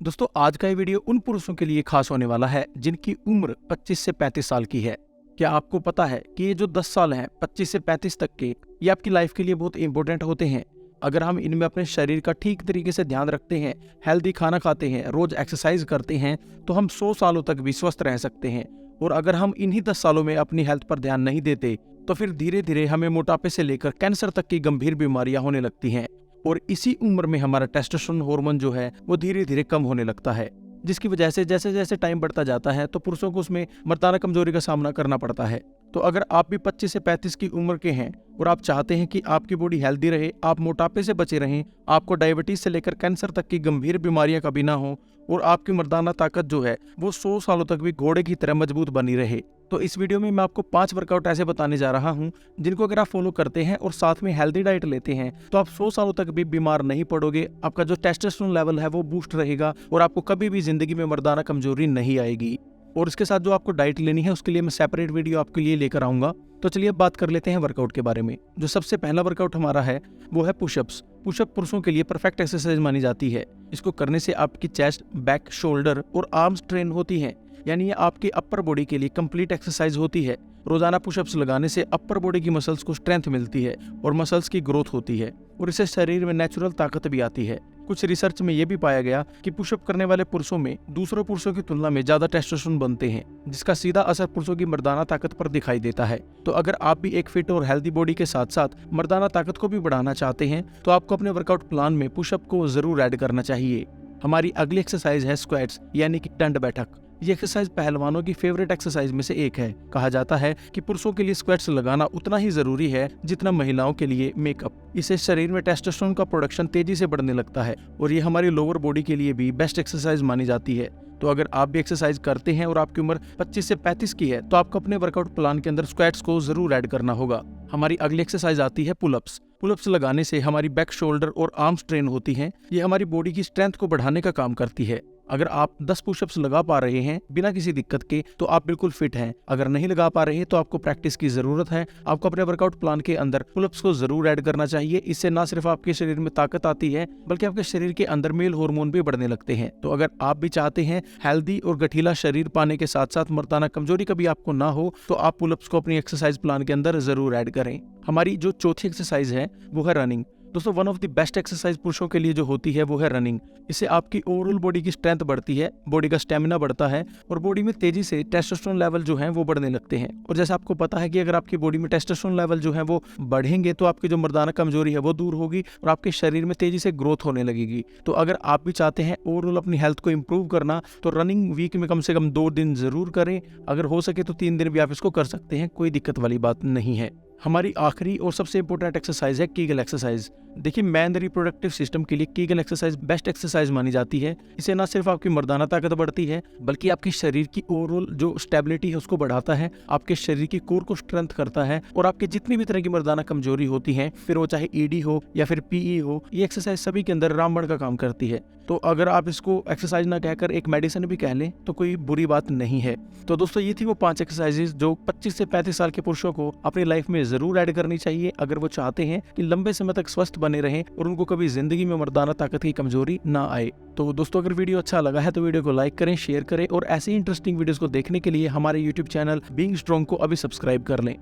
दोस्तों आज का ये वीडियो उन पुरुषों के लिए खास होने वाला है जिनकी उम्र 25 से 35 साल की है। क्या आपको पता है कि ये जो 10 साल हैं 25 से 35 तक के, ये आपकी लाइफ के लिए बहुत इंपॉर्टेंट होते हैं। अगर हम इनमें अपने शरीर का ठीक तरीके से ध्यान रखते हैं, हेल्दी खाना खाते हैं, रोज एक्सरसाइज करते हैं, तो हम 100 सालों तक भी स्वस्थ रह सकते हैं। और अगर हम इन्हीं 10 सालों में अपनी हेल्थ पर ध्यान नहीं देते तो फिर धीरे धीरे हमें मोटापे से लेकर कैंसर तक की गंभीर बीमारियां होने लगती हैं। और इसी उम्र में हमारा टेस्टोस्टेरोन हार्मोन जो है वो धीरे धीरे कम होने लगता है, जिसकी वजह से जैसे जैसे टाइम बढ़ता जाता है तो पुरुषों को उसमें मर्दाना कमजोरी का सामना करना पड़ता है। तो अगर आप भी 25 से 35 की उम्र के हैं और आप चाहते हैं कि आपकी बॉडी हेल्दी रहे, आप मोटापे से बचे रहें, आपको डायबिटीज से लेकर कैंसर तक की गंभीर बीमारियां कभी ना हो और आपकी मर्दाना ताकत जो है वो 100 सालों तक भी घोड़े की तरह मजबूत बनी रहे, तो इस वीडियो में मैं आपको 5 वर्कआउट ऐसे बताने जा रहा हूं जिनको अगर आप फॉलो करते हैं और साथ में हेल्दी डाइट लेते हैं तो आप 100 सालों तक भी बीमार नहीं पड़ोगे। आपका जो टेस्टोस्टेरोन लेवल है वो बूस्ट रहेगा और आपको कभी भी जिंदगी में मर्दाना कमजोरी नहीं आएगी। और इसके साथ जो आपको डाइट लेनी है उसके लिए मैं सेपरेट वीडियो आपके लिए लेकर आऊंगा। तो चलिए अब बात कर लेते हैं वर्कआउट के बारे में। जो सबसे पहला वर्कआउट हमारा है वो है पुशअप्स। पुशअप पुरुषों के लिए परफेक्ट एक्सरसाइज मानी जाती है। इसको करने से आपकी चेस्ट, बैक, शोल्डर और आर्म्स ट्रेन होती हैं, यानी ये आपकी अपर बॉडी के लिए कंप्लीट एक्सरसाइज होती है। रोजाना पुशअप्स लगाने से अपर बॉडी की मसल्स को स्ट्रेंथ मिलती है और मसल्स की ग्रोथ होती है और इससे शरीर में नेचुरल ताकत भी आती है। कुछ रिसर्च में यह भी पाया गया कि पुशअप करने वाले पुरुषों में दूसरे पुरुषों की तुलना में ज्यादा टेस्टोस्टेरोन बनते हैं, जिसका सीधा असर पुरुषों की मर्दाना ताकत पर दिखाई देता है। तो अगर आप भी एक फिट और हेल्दी बॉडी के साथ साथ मर्दाना ताकत को भी बढ़ाना चाहते हैं तो आपको अपने वर्कआउट प्लान में पुशअप को जरूर ऐड करना चाहिए। हमारी अगली एक्सरसाइज है स्क्वैट्स, यानी कि दंड बैठक। ये एक्सरसाइज पहलवानों की फेवरेट एक्सरसाइज में से एक है। कहा जाता है कि पुरुषों के लिए स्क्वैट्स लगाना उतना ही जरूरी है जितना महिलाओं के लिए मेकअप। इससे शरीर में टेस्टोस्टेरोन का प्रोडक्शन तेजी से बढ़ने लगता है और ये हमारी लोअर बॉडी के लिए भी बेस्ट एक्सरसाइज मानी जाती है। तो अगर आप भी एक्सरसाइज करते हैं और आपकी उम्र 25 से 35 की है तो आपको अपने वर्कआउट प्लान के अंदर स्क्वैट्स को जरूर ऐड करना होगा। हमारी अगली एक्सरसाइज आती है पुलअप्स। पुलअप्स लगाने से हमारी बैक, शोल्डर और आर्म्स ट्रेन होती हैं। ये हमारी बॉडी की स्ट्रेंथ को बढ़ाने का काम करती है। अगर आप 10 पुशअप्स लगा पा रहे हैं बिना किसी दिक्कत के तो आप बिल्कुल फिट हैं। अगर नहीं लगा पा रहे हैं तो आपको प्रैक्टिस की जरूरत है। आपको अपने वर्कआउट प्लान के अंदर पुलअप्स को जरूर ऐड करना चाहिए। इससे ना सिर्फ आपके शरीर में ताकत आती है बल्कि आपके शरीर के अंदर मेल हार्मोन भी बढ़ने लगते हैं। तो अगर आप भी चाहते हैं हेल्दी और गठीला शरीर पाने के साथ साथ मर्दाना कमजोरी कभी आपको ना हो तो आप पुलअप्स को अपनी एक्सरसाइज प्लान के अंदर जरूर ऐड करें। हमारी जो चौथी एक्सरसाइज है वो है रनिंग। दोस्तों one of the best exercise पुरुषों के लिए जो होती है वो है रनिंग। इससे आपकी ओवरऑल बॉडी की स्ट्रेंथ बढ़ती है, बॉडी का स्टेमिना बढ़ता है और बॉडी में तेजी से टेस्टोस्टेरोन लेवल जो है वो बढ़ने लगते हैं। और जैसे आपको पता है कि अगर आपकी बॉडी में टेस्टोस्टेरोन लेवल जो है वो बढ़ेंगे तो आपकी जो मर्दाना कमजोरी है वो दूर होगी और आपके शरीर में तेजी से ग्रोथ होने लगेगी। तो अगर आप भी चाहते हैं ओवरऑल अपनी हेल्थ को इंप्रूव करना तो रनिंग वीक में कम से कम 2 दिन जरूर करें। अगर हो सके तो 3 दिन भी आप इसको कर सकते हैं, कोई दिक्कत वाली बात नहीं है। हमारी आखिरी और सबसे इंपॉर्टेंट एक्सरसाइज है कीगल एक्सरसाइज। देखिए मैन रिप्रोडक्टिव सिस्टम के लिए कीगल एक्सरसाइज बेस्ट एक्सरसाइज मानी जाती है। इससे ना सिर्फ आपकी मर्दाना ताकत बढ़ती है बल्कि आपके शरीर की ओवरऑल जो स्टेबिलिटी है उसको बढ़ाता है, आपके शरीर की कोर को स्ट्रेंथ करता है और आपकी जितनी भी तरह की मर्दाना कमजोरी होती है, फिर वो चाहे ईडी हो या फिर पीई हो, ये एक्सरसाइज सभी के अंदर रामबाण का काम करती है। तो अगर आप इसको एक्सरसाइज ना कहकर एक मेडिसिन भी कह लें तो कोई बुरी बात नहीं है। तो दोस्तों ये थी वो 5 एक्सरसाइजेज जो 25 से 35 साल के पुरुषों को अपनी लाइफ में जरूर ऐड करनी चाहिए अगर वो चाहते हैं कि लंबे समय तक स्वस्थ बने रहें और उनको कभी जिंदगी में मर्दाना ताकत की कमजोरी ना आए। तो दोस्तों अगर वीडियो अच्छा लगा है तो वीडियो को लाइक करें, शेयर करें और ऐसे इंटरेस्टिंग वीडियोस को देखने के लिए हमारे यूट्यूब चैनल बीइंग स्ट्रांग को अभी सब्सक्राइब कर लें।